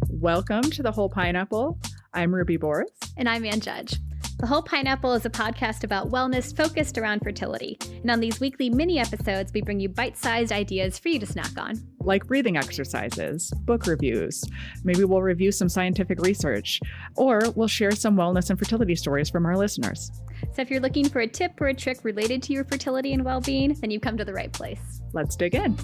Welcome to The Whole Pineapple. I'm Ruby Booras. And I'm Ann Judge. The Whole Pineapple is a podcast about wellness focused around fertility. And on these weekly mini episodes, we bring you bite-sized ideas for you to snack on. Like breathing exercises, book reviews. Maybe we'll review some scientific research, or we'll share some wellness and fertility stories from our listeners. So if you're looking for a tip or a trick related to your fertility and well-being, then you've come to the right place. Let's dig in.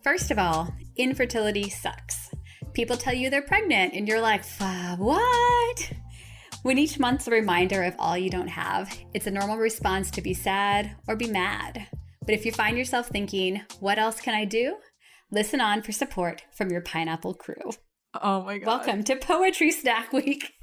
First of all, infertility sucks. People tell you they're pregnant and you're like, what? When each month's a reminder of all you don't have, it's a normal response to be sad or be mad. But if you find yourself thinking, what else can I do? Listen on for support from your pineapple crew. Oh my God. Welcome to Poetry Snack Week.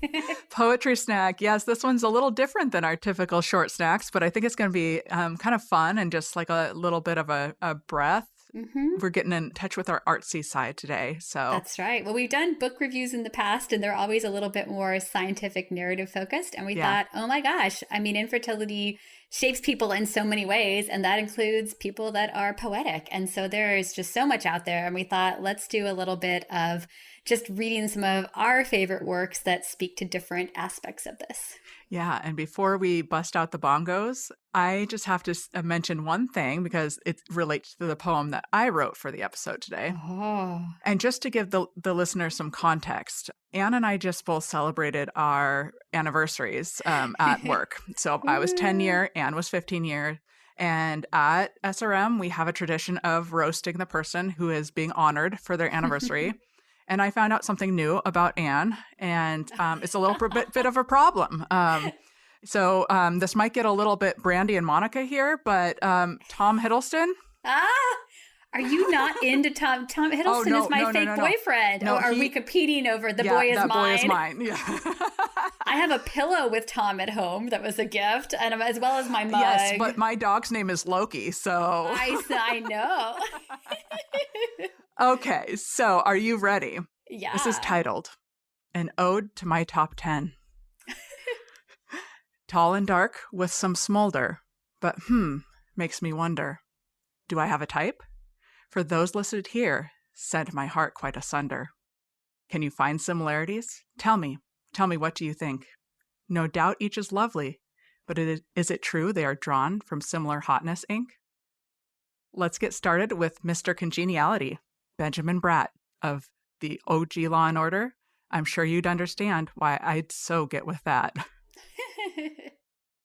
Poetry snack. Yes, this one's a little different than our typical short snacks, but I think it's going to be kind of fun and just like a little bit of a breath. Mm-hmm. We're getting in touch with our artsy side today. So that's right. Well, we've done book reviews in the past, and they're always a little bit more scientific, narrative focused. And we thought, oh my gosh, I mean, infertility shapes people in so many ways, and that includes people that are poetic. And so there's just so much out there. And we thought, let's do a little bit of just reading some of our favorite works that speak to different aspects of this. Yeah. And before we bust out the bongos, I just have to mention one thing because it relates to the poem that I wrote for the episode today. Oh. And just to give the listener some context, Ann and I just both celebrated our anniversaries at work. So I was 10 year, Ann was 15 year. And at SRM, we have a tradition of roasting the person who is being honored for their anniversary. And I found out something new about Ann, and it's a little bit of a problem. So this might get a little bit Brandy and Monica here, but Tom Hiddleston. Are you not into Tom? Tom Hiddleston is my fake boyfriend. No, are we competing over the boy is mine? Boy is mine. Yeah. I have a pillow with Tom at home that was a gift, and as well as my mug. Yes, but my dog's name is Loki, so I know. Okay, so are you ready? Yeah. This is titled An Ode to My Top 10. Tall and dark with some smolder, but makes me wonder. Do I have a type? For those listed here send my heart quite asunder. Can you find similarities? Tell me, what do you think? No doubt each is lovely, but is it true they are drawn from similar hotness ink? Let's get started with Mr. Congeniality, Benjamin Bratt of the OG Law and Order. I'm sure you'd understand why I'd so get with that.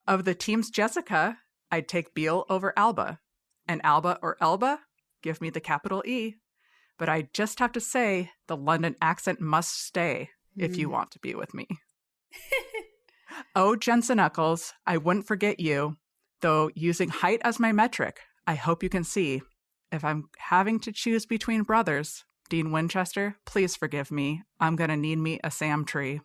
Of the team's Jessica, I'd take Beale over Alba. And Alba or Elba, give me the capital E. But I just have to say, the London accent must stay if you want to be with me. Oh, Jensen Eccles, I wouldn't forget you. Though using height as my metric, I hope you can see. If I'm having to choose between brothers, Dean Winchester, please forgive me. I'm going to need me a Sam tree.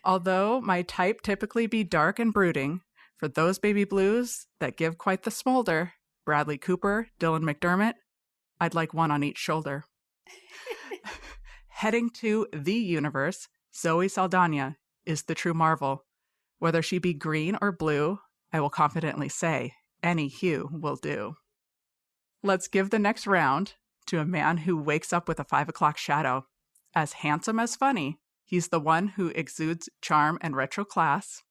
Although my type typically be dark and brooding, for those baby blues that give quite the smolder, Bradley Cooper, Dylan McDermott, I'd like one on each shoulder. Heading to the universe, Zoe Saldana is the true marvel. Whether she be green or blue, I will confidently say, any hue will do. Let's give the next round to a man who wakes up with a 5 o'clock shadow. As handsome as funny, he's the one who exudes charm and retro class.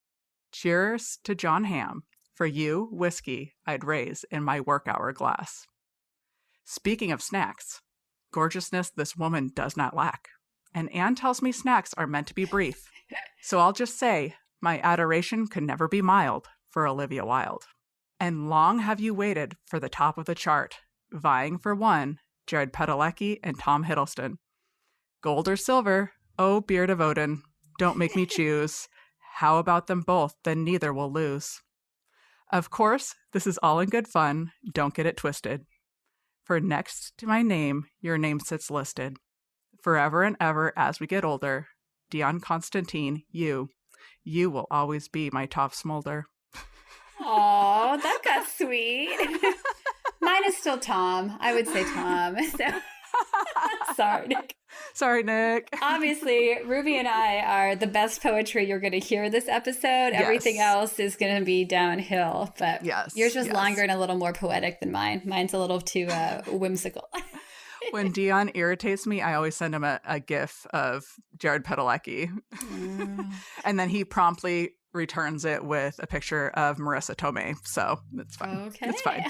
Cheers to John Hamm. For you, whiskey I'd raise in my work hour glass. Speaking of snacks, gorgeousness this woman does not lack. And Anne tells me snacks are meant to be brief. So I'll just say, my adoration could never be mild for Olivia Wilde. And long have you waited for the top of the chart, vying for one, Jared Padalecki and Tom Hiddleston. Gold or silver, oh beard of Odin, don't make me choose. How about them both, then neither will lose. Of course, this is all in good fun, don't get it twisted. For next to my name, your name sits listed. Forever and ever as we get older, Dion Constantine, you will always be my top smolder. Oh, that got sweet. Mine is still Tom. I would say Tom. So. Sorry, Nick. Sorry, Nick. Obviously, Ruby and I are the best poetry you're going to hear this episode. Yes. Everything else is going to be downhill, but yours was longer and a little more poetic than mine. Mine's a little too whimsical. When Dion irritates me, I always send him a GIF of Jared Padalecki. And then he promptly returns it with a picture of Marissa Tomei. So it's fine. Okay. It's fine.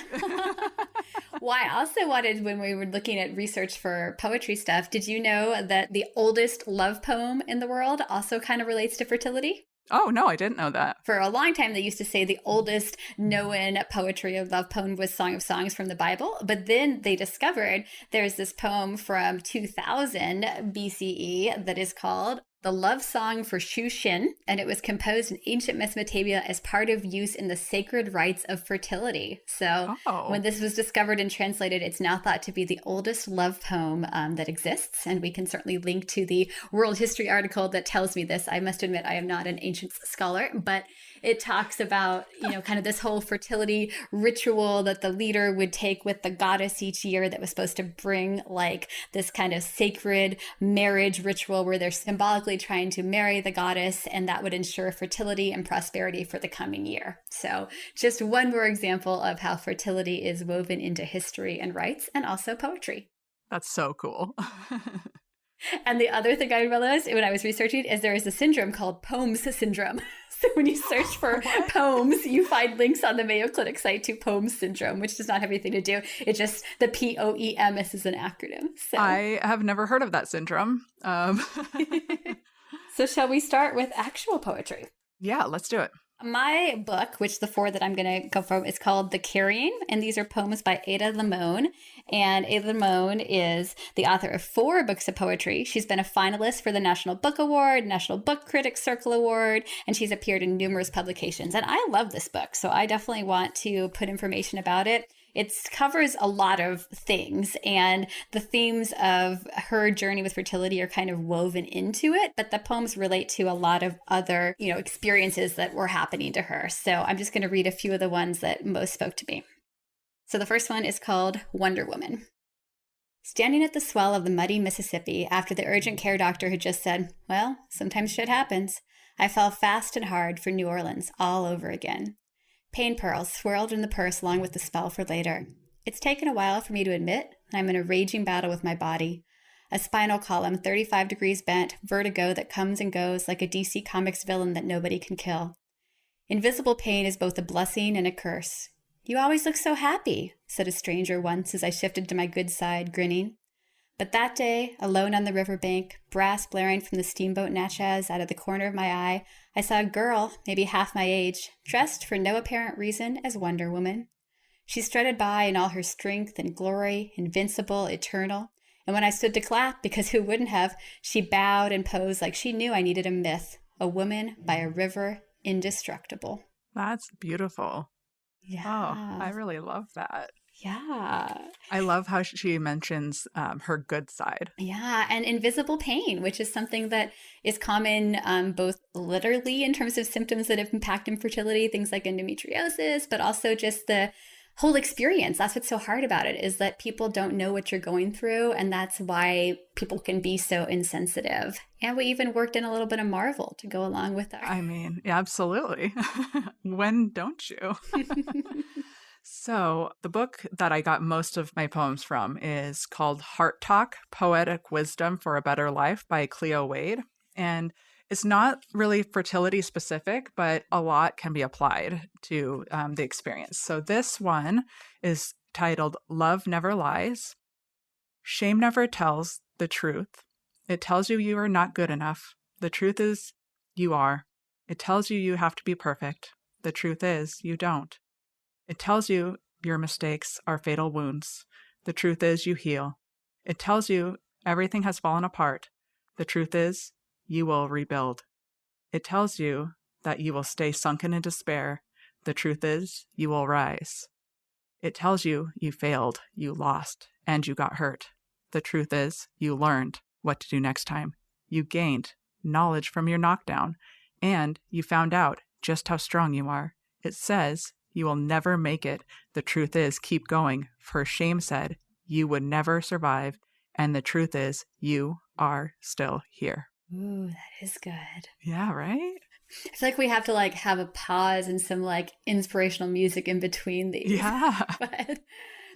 Well, I also wanted, when we were looking at research for poetry stuff, did you know that the oldest love poem in the world also kind of relates to fertility? Oh, no, I didn't know that. For a long time, they used to say the oldest known poetry of love poem was Song of Songs from the Bible. But then they discovered there's this poem from 2000 BCE that is called The Love Song for Shushin, and it was composed in ancient Mesopotamia as part of use in the sacred rites of fertility. So when this was discovered and translated, it's now thought to be the oldest love poem that exists. And we can certainly link to the world history article that tells me this. I must admit, I am not an ancient scholar, but it talks about, kind of this whole fertility ritual that the leader would take with the goddess each year that was supposed to bring like this kind of sacred marriage ritual where they're symbolically trying to marry the goddess, and that would ensure fertility and prosperity for the coming year. So just one more example of how fertility is woven into history and rites and also poetry. That's so cool. And the other thing I realized when I was researching is there is a syndrome called Poems syndrome. So when you search for poems, you find links on the Mayo Clinic site to Poems syndrome, which does not have anything to do. It's just the POEMS is an acronym. So. I have never heard of that syndrome. So shall we start with actual poetry? Yeah, let's do it. My book, which the four that I'm going to go from, is called The Carrying, and these are poems by Ada Limon. And Ada Limon is the author of 4 books of poetry. She's been a finalist for the National Book Award, National Book Critics Circle Award, and she's appeared in numerous publications. And I love this book, so I definitely want to put information about it. It covers a lot of things, and the themes of her journey with fertility are kind of woven into it, but the poems relate to a lot of other, experiences that were happening to her. So I'm just going to read a few of the ones that most spoke to me. So the first one is called Wonder Woman. Standing at the swell of the muddy Mississippi after the urgent care doctor had just said, well, sometimes shit happens, I fell fast and hard for New Orleans all over again. Pain pearls swirled in the purse along with the spell for later. It's taken a while for me to admit I'm in a raging battle with my body. A spinal column 35 degrees bent, vertigo that comes and goes like a DC Comics villain that nobody can kill. Invisible pain is both a blessing and a curse. You always look so happy, said a stranger once as I shifted to my good side, grinning. But that day, alone on the riverbank, brass blaring from the steamboat Natchez out of the corner of my eye, I saw a girl, maybe half my age, dressed for no apparent reason as Wonder Woman. She strutted by in all her strength and glory, invincible, eternal, and when I stood to clap, because who wouldn't have, she bowed and posed like she knew I needed a myth, a woman by a river, indestructible. That's beautiful. Yeah. Oh, I really love that. Yeah. I love how she mentions her good side. Yeah. And invisible pain, which is something that is common both literally in terms of symptoms that impact infertility, things like endometriosis, but also just the whole experience. That's what's so hard about it, is that people don't know what you're going through. And that's why people can be so insensitive. And we even worked in a little bit of Marvel to go along with that. I mean, absolutely. When don't you? So the book that I got most of my poems from is called Heart Talk, Poetic Wisdom for a Better Life by Cleo Wade. And it's not really fertility specific, but a lot can be applied to the experience. So this one is titled Love Never Lies. Shame never tells the truth. It tells you are not good enough. The truth is you are. It tells you have to be perfect. The truth is you don't. It tells you your mistakes are fatal wounds. The truth is you heal. It tells you everything has fallen apart. The truth is you will rebuild. It tells you that you will stay sunken in despair. The truth is you will rise. It tells you you failed, you lost, and you got hurt. The truth is you learned what to do next time. You gained knowledge from your knockdown, and you found out just how strong you are. It says you will never make it. The truth is keep going, for shame said you would never survive, And the truth is, you are still here. Ooh, that is good. Yeah, right? I feel like we have to like have a pause and some like inspirational music in between these. Yeah. But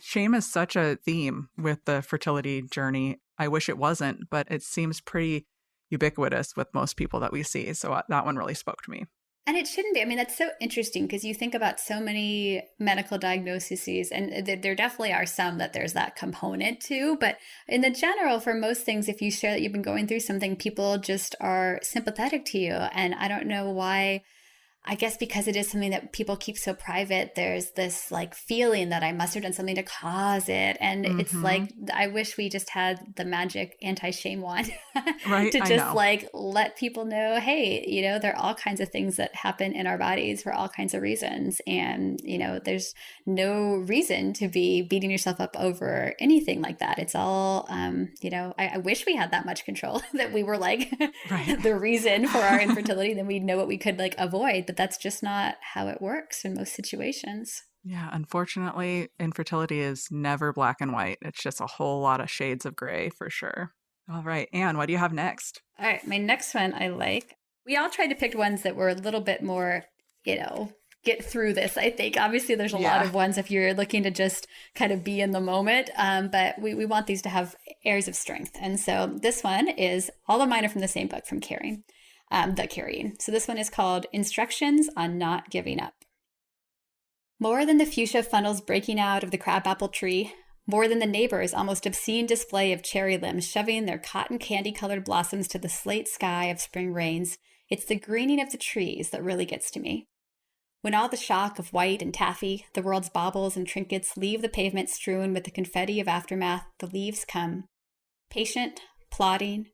Shame is such a theme with the fertility journey. I wish it wasn't, but it seems pretty ubiquitous with most people that we see. So that one really spoke to me. and it shouldn't be. I mean, that's so interesting because you think about so many medical diagnoses, and there definitely are some that there's that component to. But in the general, for most things, if you share that you've been going through something, people just are sympathetic to you. And I don't know why. I guess because it is something that people keep so private, there's this like feeling that I must have done something to cause it. And it's like, I wish we just had the magic anti-shame wand Right? to I just know. like let people know, hey, there are all kinds of things that happen in our bodies for all kinds of reasons. And, there's no reason to be beating yourself up over anything like that. It's all, I wish we had that much control that we were like Right. the reason for our infertility, then we'd know what we could like avoid. But that's just not how it works in most situations. Yeah, unfortunately, infertility is never black and white. It's just a whole lot of shades of gray for sure. All right, Anne, what do you have next? All right, my next one I like. We all tried to pick ones that were a little bit more, get through this, I think. Obviously, there's a lot of ones if you're looking to just kind of be in the moment, but we want these to have airs of strength. And so this one is, all of mine are from the same book, from Carrying. The Carrying. So this one is called Instructions on Not Giving Up. More than the fuchsia funnels breaking out of the crabapple tree, more than the neighbors' almost obscene display of cherry limbs shoving their cotton candy-colored blossoms to the slate sky of spring rains, it's the greening of the trees that really gets to me. When all the shock of white and taffy, the world's baubles and trinkets leave the pavement strewn with the confetti of aftermath, the leaves come. Patient, plodding,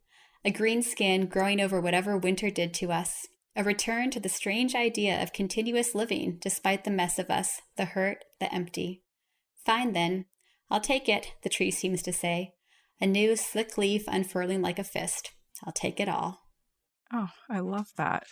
a green skin growing over whatever winter did to us. A return to the strange idea of continuous living despite the mess of us, the hurt, the empty. Fine then. I'll take it, the tree seems to say. A new slick leaf unfurling like a fist. I'll take it all. Oh, I love that.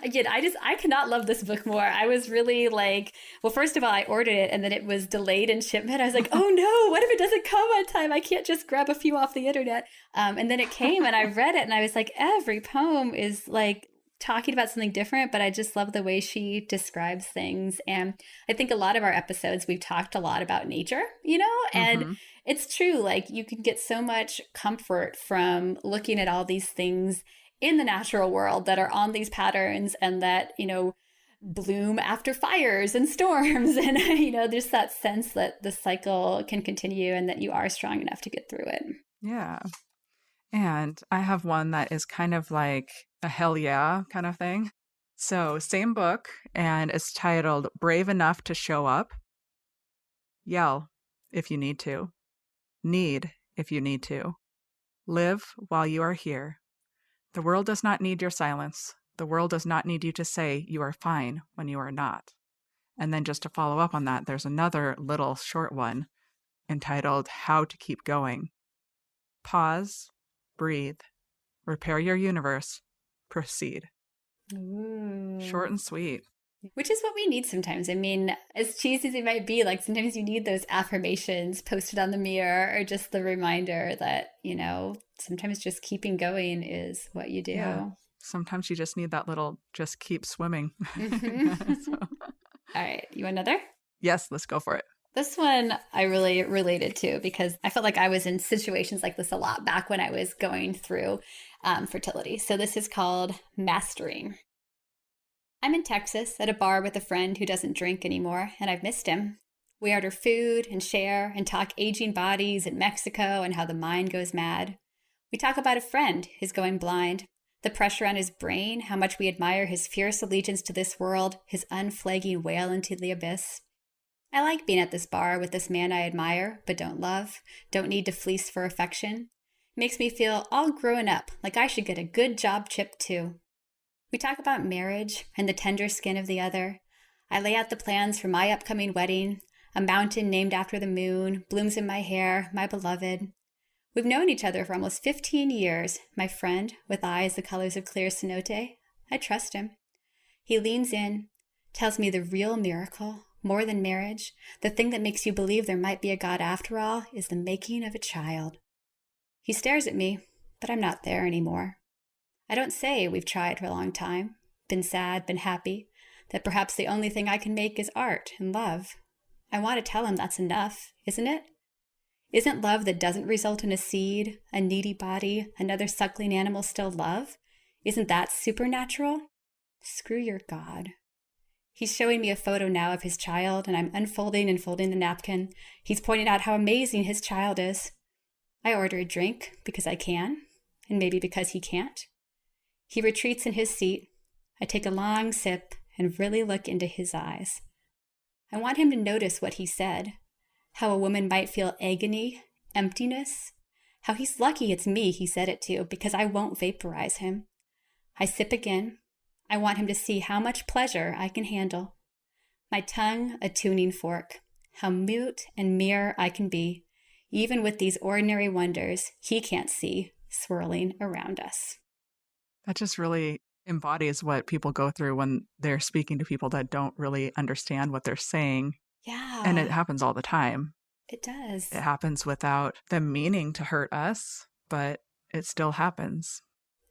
Again, I cannot love this book more. I was really like, well, first of all, I ordered it and then it was delayed in shipment. I was like, oh no, what if it doesn't come on time? I can't just grab a few off the internet. And then it came and I read it and I was like, every poem is like talking about something different, but I just love the way she describes things. And I think a lot of our episodes, we've talked a lot about nature, and it's true. Like you can get so much comfort from looking at all these things in the natural world that are on these patterns and that, bloom after fires and storms. And, there's that sense that the cycle can continue and that you are strong enough to get through it. Yeah. And I have one that is kind of like a hell yeah kind of thing. So, same book, and it's titled Brave Enough to Show Up. Yell if you need to. Need if you need to. Live while you are here. The world does not need your silence. The world does not need you to say you are fine when you are not. And then just to follow up on that, there's another little short one entitled How to Keep Going. Pause, breathe, repair your universe, proceed. Ooh. Short and sweet. Which is what we need sometimes. I mean, as cheesy as it might be, like sometimes you need those affirmations posted on the mirror or just the reminder that, sometimes just keeping going is what you do. Yeah. Sometimes you just need that little just keep swimming. So. All right. You want another? Yes, let's go for it. This one I really related to because I felt like I was in situations like this a lot back when I was going through fertility. So this is called Mastering. I'm in Texas at a bar with a friend who doesn't drink anymore, and I've missed him. We order food and share and talk aging bodies in Mexico and how the mind goes mad. We talk about a friend who's going blind, the pressure on his brain, how much we admire his fierce allegiance to this world, his unflagging wail into the abyss. I like being at this bar with this man I admire, but don't love, don't need to fleece for affection. It makes me feel all grown up, like I should get a good job chip too. We talk about marriage and the tender skin of the other. I lay out the plans for my upcoming wedding, a mountain named after the moon, blooms in my hair, my beloved. We've known each other for almost 15 years, my friend, with eyes the colors of clear cenote. I trust him. He leans in, tells me the real miracle, more than marriage, the thing that makes you believe there might be a God after all, is the making of a child. He stares at me, but I'm not there anymore. I don't say we've tried for a long time, been sad, been happy, that perhaps the only thing I can make is art and love. I want to tell him that's enough, isn't it? Isn't love that doesn't result in a seed, a needy body, another suckling animal still love? Isn't that supernatural? Screw your God. He's showing me a photo now of his child, and I'm unfolding and folding the napkin. He's pointing out how amazing his child is. I order a drink because I can, and maybe because he can't. He retreats in his seat. I take a long sip and really look into his eyes. I want him to notice what he said, how a woman might feel agony, emptiness, how he's lucky it's me he said it to because I won't vaporize him. I sip again. I want him to see how much pleasure I can handle. My tongue a tuning fork, how mute and mere I can be, even with these ordinary wonders he can't see swirling around us. That just really embodies what people go through when they're speaking to people that don't really understand what they're saying. Yeah. And it happens all the time. It does. It happens without them meaning to hurt us, but it still happens.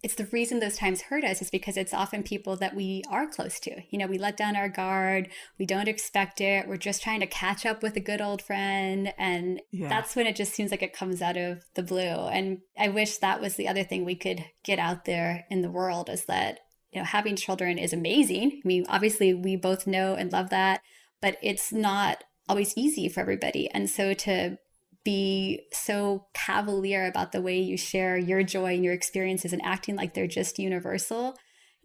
It's the reason those times hurt us is because it's often people that we are close to. You know, we let down our guard. We don't expect it. We're just trying to catch up with a good old friend. And that's when it just seems like it comes out of the blue. And I wish that was the other thing we could get out there in the world is that, you know, having children is amazing. I mean, obviously we both know and love that, but it's not always easy for everybody. And so to be so cavalier about the way you share your joy and your experiences and acting like they're just universal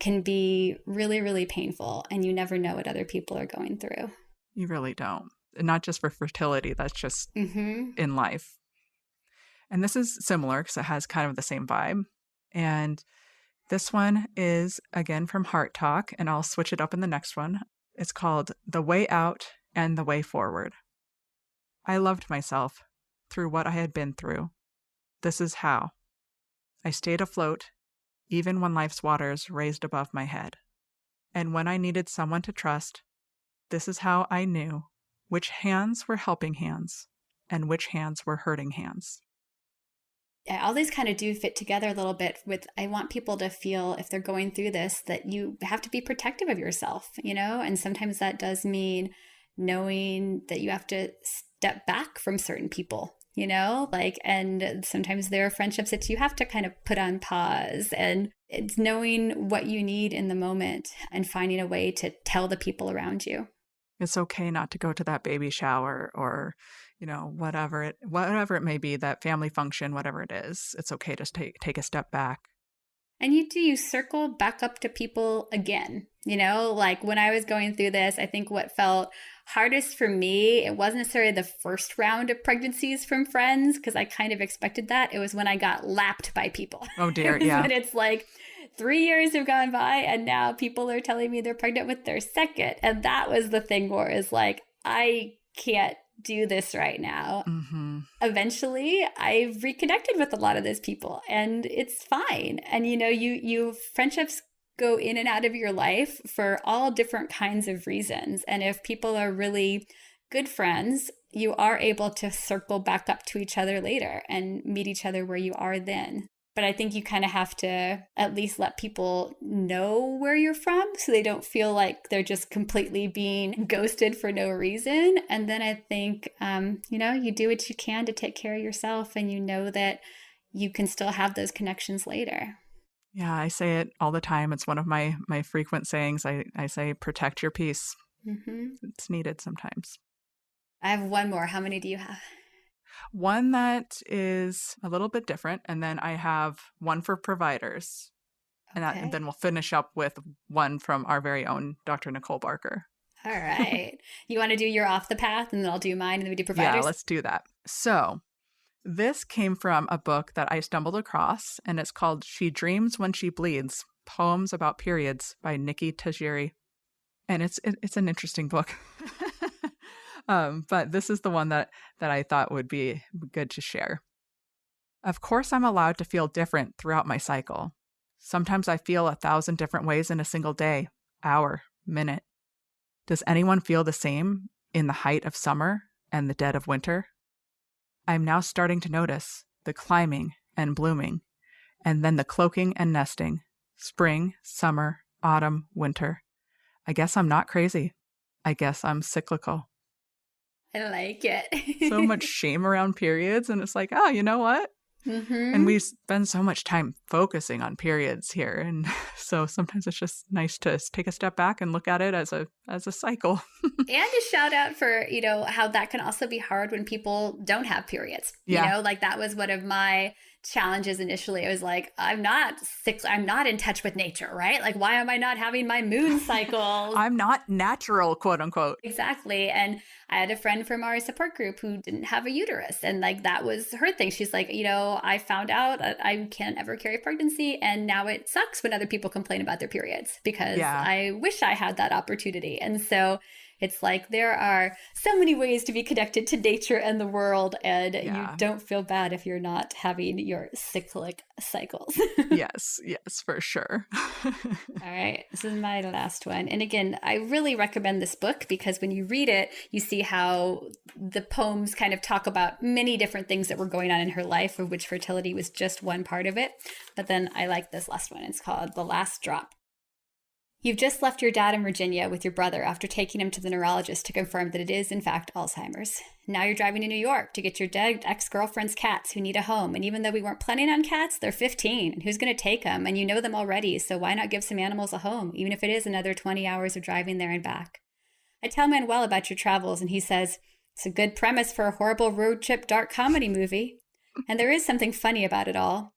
can be really, really painful. And you never know what other people are going through. You really don't. And not just for fertility, that's just in life. And this is similar because it has kind of the same vibe. And this one is, again, from Heart Talk, and I'll switch it up in the next one. It's called The Way Out and the Way Forward. I loved myself through what I had been through. This is how. I stayed afloat, even when life's waters raised above my head. And when I needed someone to trust, this is how I knew which hands were helping hands and which hands were hurting hands. Yeah, all these kind of do fit together a little bit with, I want people to feel if they're going through this, that you have to be protective of yourself, you know? And sometimes that does mean knowing that you have to step back from certain people, you know, like, and sometimes there are friendships that you have to kind of put on pause, and it's knowing what you need in the moment and finding a way to tell the people around you. It's okay not to go to that baby shower or, you know, whatever it may be, that family function, whatever it is, it's okay to take a step back. And you circle back up to people again, you know, like when I was going through this, I think what felt hardest for me, it wasn't necessarily the first round of pregnancies from friends, because I kind of expected that. It was when I got lapped by people. Oh dear, yeah. When it's like 3 years have gone by and now people are telling me they're pregnant with their second. And that was the thing where it's like, I can't do this right now. Eventually, I've reconnected with a lot of those people and it's fine. And, you know, you friendships go in and out of your life for all different kinds of reasons. And if people are really good friends, you are able to circle back up to each other later and meet each other where you are then. But I think you kind of have to at least let people know where you're from so they don't feel like they're just completely being ghosted for no reason. And then I think, you know, you do what you can to take care of yourself, and you know that you can still have those connections later. Yeah, I say it all the time. It's one of my frequent sayings. I say, protect your peace. It's needed sometimes. I have one more. How many do you have? One that is a little bit different, and then I have one for providers. Okay. And then we'll finish up with one from our very own Dr. Nicole Barker. All right. You want to do your off the path, and then I'll do mine, and then we do providers? Yeah, let's do that. So this came from a book that I stumbled across, and it's called She Dreams When She Bleeds, Poems About Periods by Nikki Tajiri. And it's an interesting book. But this is the one that I thought would be good to share. Of course, I'm allowed to feel different throughout my cycle. Sometimes I feel 1,000 different ways in a single day, hour, minute. Does anyone feel the same in the height of summer and the dead of winter? I'm now starting to notice the climbing and blooming, and then the cloaking and nesting. Spring, summer, autumn, winter. I guess I'm not crazy. I guess I'm cyclical. I like it. So much shame around periods, and it's like, oh, you know what? And we spend so much time focusing on periods here, and so sometimes it's just nice to take a step back and look at it as a cycle. And a shout out for, how that can also be hard when people don't have periods. Yeah. Like that was one of my challenges initially. I was like, I'm not in touch with nature, right? Like, why am I not having my moon cycles? I'm not natural, quote unquote. Exactly. And I had a friend from our support group who didn't have a uterus. And like, that was her thing. She's like, I found out I can't ever carry pregnancy. And now it sucks when other people complain about their periods because I wish I had that opportunity. And so it's like there are so many ways to be connected to nature and the world, and you don't feel bad if you're not having your cyclic cycles. Yes, for sure. All right, this is my last one. And again, I really recommend this book because when you read it, you see how the poems kind of talk about many different things that were going on in her life, of which fertility was just one part of it. But then I like this last one. It's called The Last Drop. You've just left your dad in Virginia with your brother after taking him to the neurologist to confirm that it is, in fact, Alzheimer's. Now you're driving to New York to get your dead ex-girlfriend's cats who need a home. And even though we weren't planning on cats, they're 15. And who's going to take them? And you know them already, so why not give some animals a home, even if it is another 20 hours of driving there and back? I tell Manuel about your travels, and he says, it's a good premise for a horrible road trip dark comedy movie. And there is something funny about it all.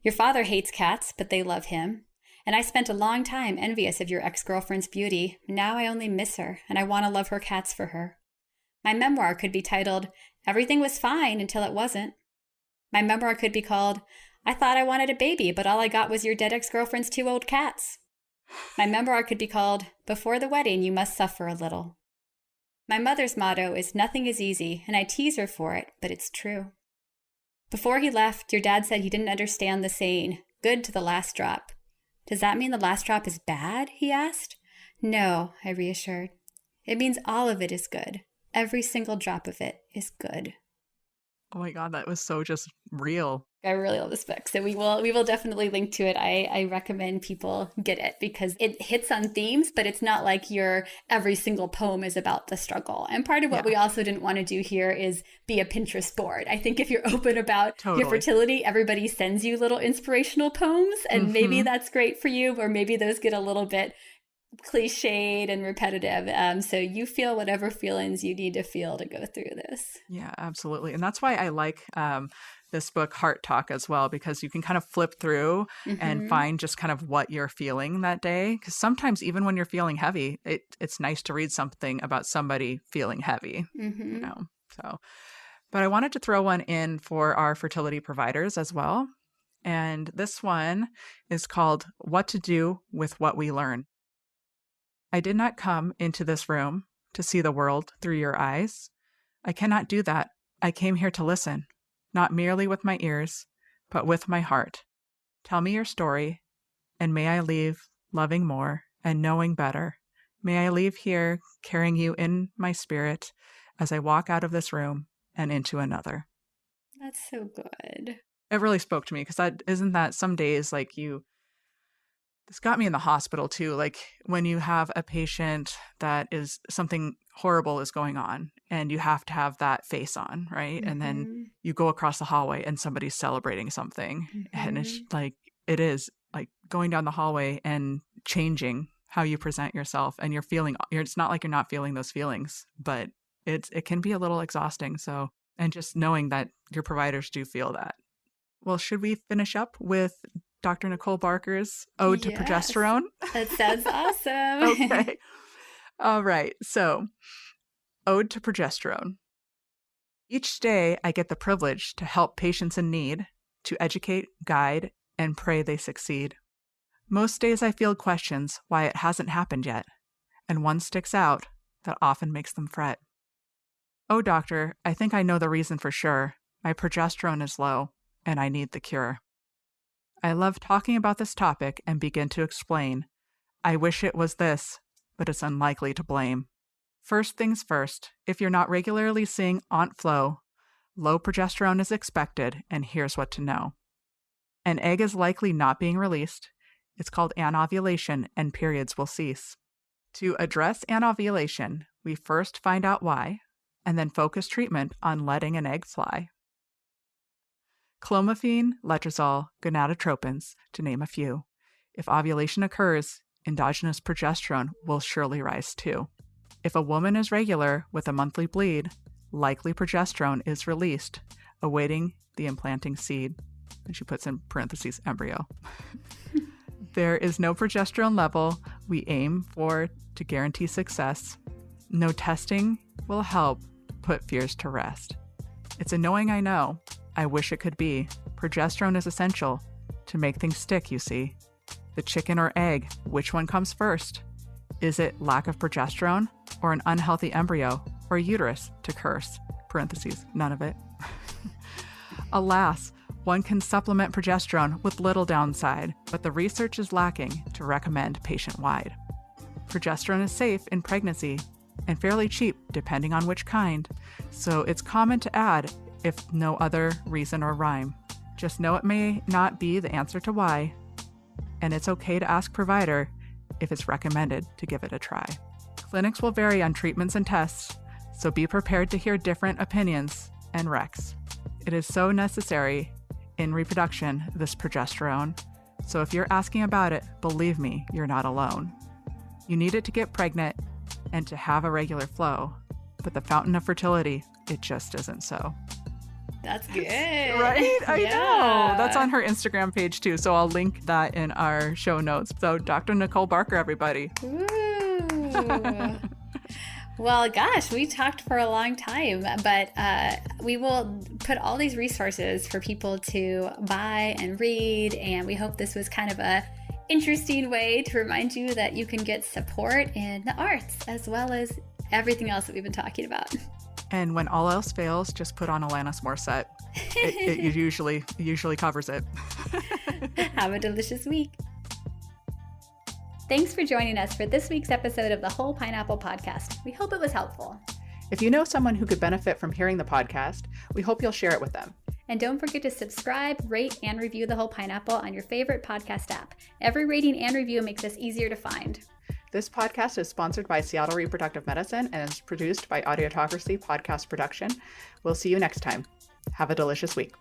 Your father hates cats, but they love him. And I spent a long time envious of your ex-girlfriend's beauty. Now I only miss her, and I want to love her cats for her. My memoir could be titled, Everything Was Fine Until It Wasn't. My memoir could be called, I thought I wanted a baby, but all I got was your dead ex-girlfriend's 2 old cats. My memoir could be called, Before the Wedding You Must Suffer a Little. My mother's motto is, Nothing is easy, and I tease her for it, but it's true. Before he left, your dad said he didn't understand the saying, good to the last drop. Does that mean the last drop is bad? He asked. No, I reassured. It means all of it is good. Every single drop of it is good. Oh my God, that was so just real. I really love this book. So we will definitely link to it. I recommend people get it because it hits on themes, but it's not like your every single poem is about the struggle. And part of what we also didn't want to do here is be a Pinterest board. I think if you're open about your fertility, everybody sends you little inspirational poems, and maybe that's great for you, or maybe those get a little bit cliched and repetitive. So you feel whatever feelings you need to feel to go through this. Yeah, absolutely. And that's why I like this book, Heart Talk, as well, because you can kind of flip through and find just kind of what you're feeling that day. Because sometimes even when you're feeling heavy, it's nice to read something about somebody feeling heavy, So, but I wanted to throw one in for our fertility providers as well. And this one is called What to Do with What We Learn. I did not come into this room to see the world through your eyes. I cannot do that. I came here to listen, not merely with my ears, but with my heart. Tell me your story, and may I leave loving more and knowing better. May I leave here carrying you in my spirit as I walk out of this room and into another. That's so good. It really spoke to me because isn't that some days like this got me in the hospital too. Like when you have a patient that is something horrible is going on and you have to have that face on, right? And then you go across the hallway and somebody's celebrating something. And it's like, it is like going down the hallway and changing how you present yourself, and it's not like you're not feeling those feelings, but it can be a little exhausting. So, and just knowing that your providers do feel that. Well, should we finish up with Dr. Nicole Barker's Ode to Progesterone? That sounds awesome. Okay. All right. So, Ode to Progesterone. Each day, I get the privilege to help patients in need, to educate, guide, and pray they succeed. Most days I field questions why it hasn't happened yet, and one sticks out that often makes them fret. Oh, doctor, I think I know the reason for sure. My progesterone is low, and I need the cure. I love talking about this topic and begin to explain. I wish it was this, but it's unlikely to blame. First things first, if you're not regularly seeing Aunt Flo, low progesterone is expected, and here's what to know. An egg is likely not being released. It's called anovulation, and periods will cease. To address anovulation, we first find out why, and then focus treatment on letting an egg fly. Clomiphene, letrozole, gonadotropins, to name a few. If ovulation occurs, endogenous progesterone will surely rise too. If a woman is regular with a monthly bleed, likely progesterone is released, awaiting the implanting seed. And she puts in parentheses, embryo. There is no progesterone level we aim for to guarantee success. No testing will help put fears to rest. It's annoying, I know. I wish it could be. Progesterone is essential to make things stick, you see. The chicken or egg, which one comes first? Is it lack of progesterone or an unhealthy embryo or uterus to curse? Parentheses, none of it. Alas, one can supplement progesterone with little downside, but the research is lacking to recommend patient-wide. Progesterone is safe in pregnancy and fairly cheap depending on which kind, so it's common to add if no other reason or rhyme. Just know it may not be the answer to why, and it's okay to ask provider if it's recommended to give it a try. Clinics will vary on treatments and tests, so be prepared to hear different opinions and recs. It is so necessary in reproduction, this progesterone, so if you're asking about it, believe me, you're not alone. You need it to get pregnant and to have a regular flow, but the fountain of fertility, it just isn't so. That's good. Right? I know. That's on her Instagram page too, so I'll link that in our show notes. So Dr. Nicole Barker, everybody. Ooh. Well, gosh, we talked for a long time, but we will put all these resources for people to buy and read, and we hope this was kind of a interesting way to remind you that you can get support in the arts as well as everything else that we've been talking about. And when all else fails, just put on Alanis Morissette. It usually covers it. Have a delicious week. Thanks for joining us for this week's episode of the Whole Pineapple Podcast. We hope it was helpful. If you know someone who could benefit from hearing the podcast, we hope you'll share it with them. And don't forget to subscribe, rate, and review The Whole Pineapple on your favorite podcast app. Every rating and review makes us easier to find. This podcast is sponsored by Seattle Reproductive Medicine and is produced by Audiotocracy Podcast Production. We'll see you next time. Have a delicious week.